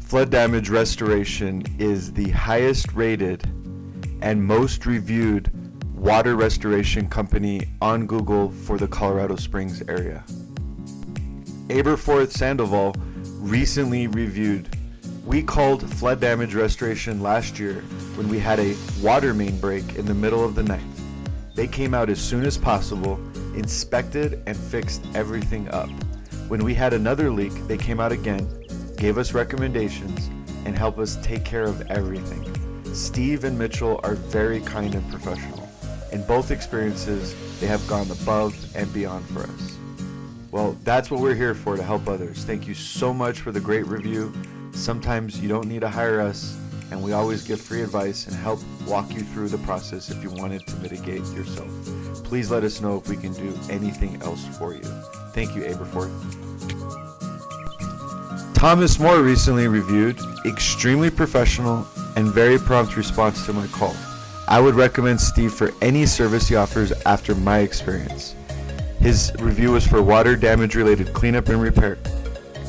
Flood Damage Restoration is the highest rated and most reviewed water restoration company on Google for the Colorado Springs area. Aberforth Sandoval recently reviewed. We called Flood Damage Restoration last year when we had a water main break in the middle of the night. They came out as soon as possible, inspected and fixed everything up. When we had another leak, they came out again, gave us recommendations, and helped us take care of everything. Steve and Mitchell are very kind and professional. In both experiences, they have gone above and beyond for us. Well, that's what we're here for, to help others. Thank you so much for the great review. Sometimes you don't need to hire us, and we always give free advice and help walk you through the process if you wanted to mitigate yourself. Please let us know if we can do anything else for you. Thank you, Aberforth. Thomas Moore recently reviewed. Extremely professional and very prompt response to my call. I would recommend Steve for any service he offers after my experience. His review was for water damage related cleanup and repair.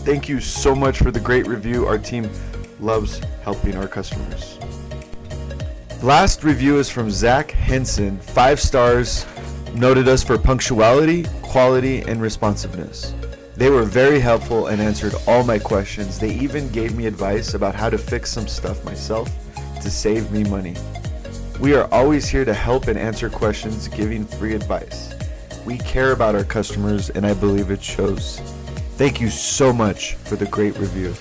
Thank you so much for the great review. Our team loves helping our customers. The last review is from Zach Henson, 5 stars, noted us for punctuality, quality, and responsiveness. They were very helpful and answered all my questions. They even gave me advice about how to fix some stuff myself to save me money. We are always here to help and answer questions, giving free advice. We care about our customers, and I believe it shows. Thank you so much for the great review.